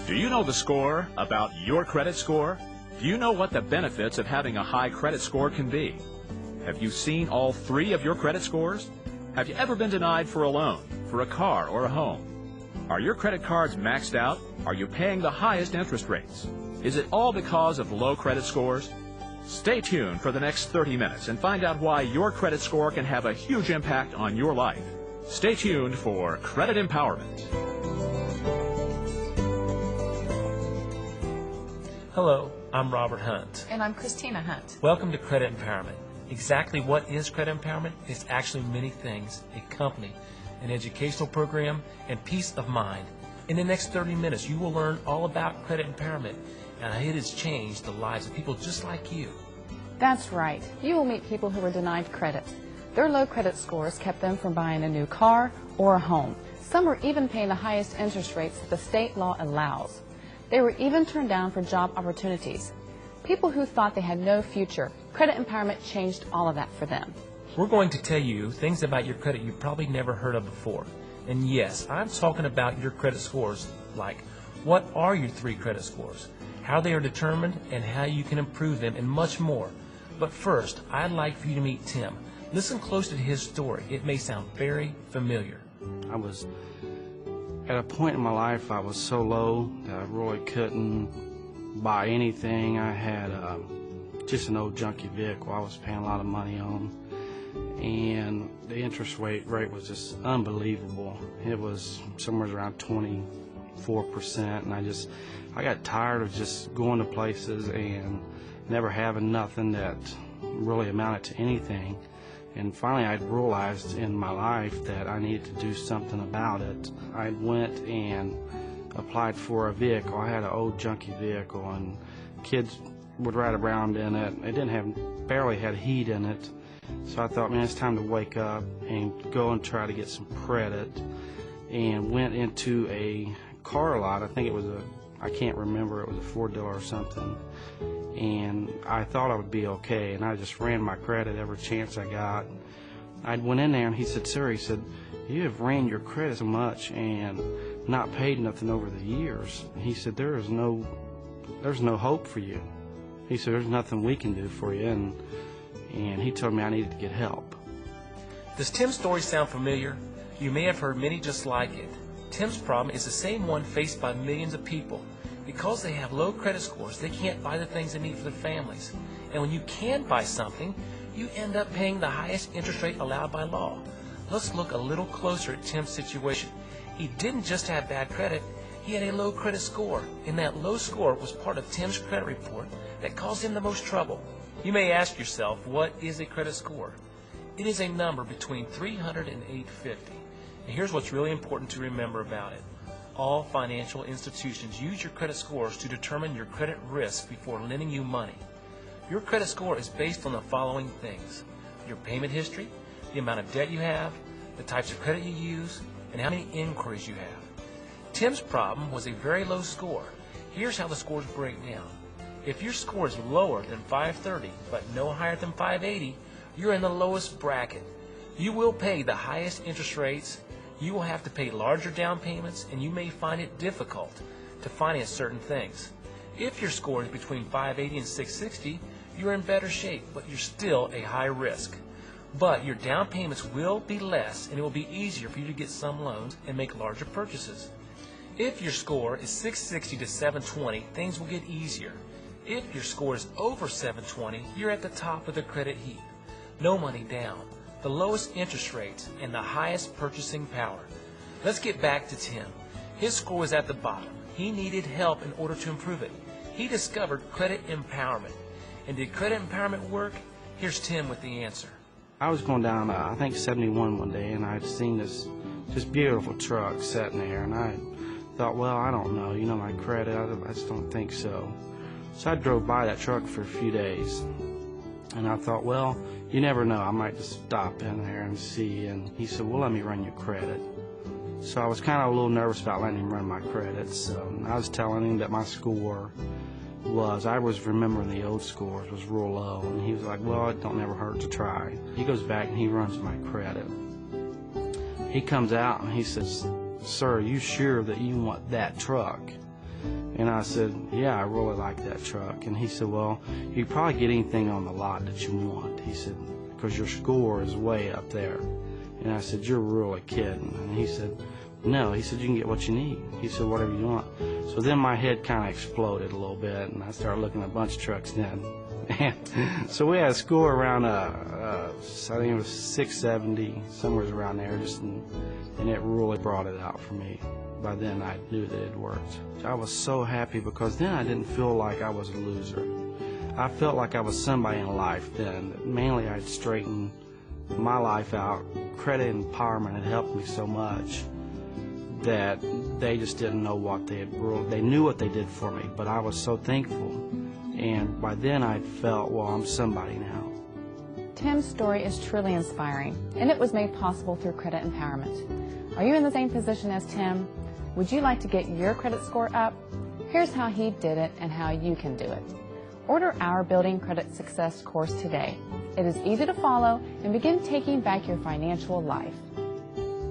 Do you know the score about your credit score? Do you know what the benefits of having a high credit score can be? Have you seen all three of your credit scores? Have you ever been denied for a loan, for a car, or a home? Are your credit cards maxed out? Are you paying the highest interest rates? Is it all because of low credit scores? Stay tuned for the next 30 minutes and find out why your credit score can have a huge impact on your life. Stay tuned for Credit Empowerment. Hello, I'm Robert Hunt. And I'm Christina Hunt. Welcome to Credit Empowerment. Exactly what is Credit Empowerment? It's actually many things: a company, an educational program, and peace of mind. In the next 30 minutes, you will learn all about Credit Empowerment and how it has changed the lives of people just like you. That's right. You will meet people who were denied credit. Their low credit scores kept them from buying a new car or a home. Some were even paying the highest interest rates that the state law allows. They were even turned down for job opportunities. People who thought they had no future, Credit Empowerment changed all of that for them. We're going to tell you things about your credit you've probably never heard of before. And yes, I'm talking about your credit scores, like what are your three credit scores, how they are determined, and how you can improve them, and much more. But first, I'd like for you to meet Tim. Listen close to his story. It may sound very familiar. I was at a point in my life I was so low that I really couldn't buy anything. I had just an old junky vehicle I was paying a lot of money on, and the interest rate was just unbelievable. It was somewhere around 24%, and I got tired of just going to places and never having nothing that really amounted to anything. And finally I realized in my life that I needed to do something about it. I went and applied for a vehicle. I had an old junky vehicle, and kids would ride around in it. It barely had heat in it. So I thought, man, it's time to wake up and go and try to get some credit. And went into a car lot. I think it was I can't remember, it was a Ford dealer or something. And I thought I would be okay, and I just ran my credit every chance I got. I went in there, and he said, "Sir," he said, "you have ran your credit so much and not paid nothing over the years." He said, there's no hope for you." He said, "There's nothing we can do for you," and he told me I needed to get help. Does Tim's story sound familiar? You may have heard many just like it. Tim's problem is the same one faced by millions of people. Because they have low credit scores, they can't buy the things they need for their families. And when you can buy something, you end up paying the highest interest rate allowed by law. Let's look a little closer at Tim's situation. He didn't just have bad credit, he had a low credit score, and that low score was part of Tim's credit report that caused him the most trouble. You may ask yourself, what is a credit score? It is a number between 300 and 850. And here's what's really important to remember about it. All financial institutions use your credit scores to determine your credit risk before lending you money. Your credit score is based on the following things: your payment history, the amount of debt you have, the types of credit you use, and how many inquiries you have. Tim's problem was a very low score. Here's how the scores break down. If your score is lower than 530 but no higher than 580, you're in the lowest bracket. You will pay the highest interest rates. You will have to pay larger down payments, and you may find it difficult to finance certain things. If your score is between 580 and 660, you're in better shape, but you're still a high risk. But your down payments will be less, and it will be easier for you to get some loans and make larger purchases. If your score is 660 to 720, things will get easier. If your score is over 720, you're at the top of the credit heap. No money down, the lowest interest rates, and the highest purchasing power. Let's get back to Tim. His score was at the bottom. He needed help in order to improve it. He discovered Credit Empowerment. And did Credit Empowerment work? Here's Tim with the answer. I was going down, I think 71 one day, and I'd seen this beautiful truck sitting there, and I thought, well, I don't know, my credit, I just don't think so. So I drove by that truck for a few days, and I thought, well, you never know, I might just stop in there and see. And he said, well, let me run your credit. So I was kind of a little nervous about letting him run my credit. So I was telling him that my score I was remembering the old scores was real low. And he was like, well, it don't never hurt to try. He goes back and he runs my credit. He comes out and he says, sir, are you sure that you want that truck? And I said, yeah, I really like that truck. And he said, well, you can probably get anything on the lot that you want. He said, because your score is way up there. And I said, you're really kidding. And he said, no. He said, you can get what you need. He said, whatever you want. So then my head kind of exploded a little bit, and I started looking at a bunch of trucks then. And so we had a score around, I think it was 670, somewhere around there, and it really brought it out for me. By then I knew that it worked. I was so happy because then I didn't feel like I was a loser. I felt like I was somebody in life then. Mainly I'd straightened my life out. Credit empowerment had helped me so much that they just didn't know what they knew what they did for me, but I was so thankful. And by then I felt, well, I'm somebody now. Tim's story is truly inspiring, and it was made possible through credit empowerment. Are you in the same position as Tim? Would you like to get your credit score up? Here's how he did it and how you can do it. Order our Building Credit Success course today. It is easy to follow and begin taking back your financial life.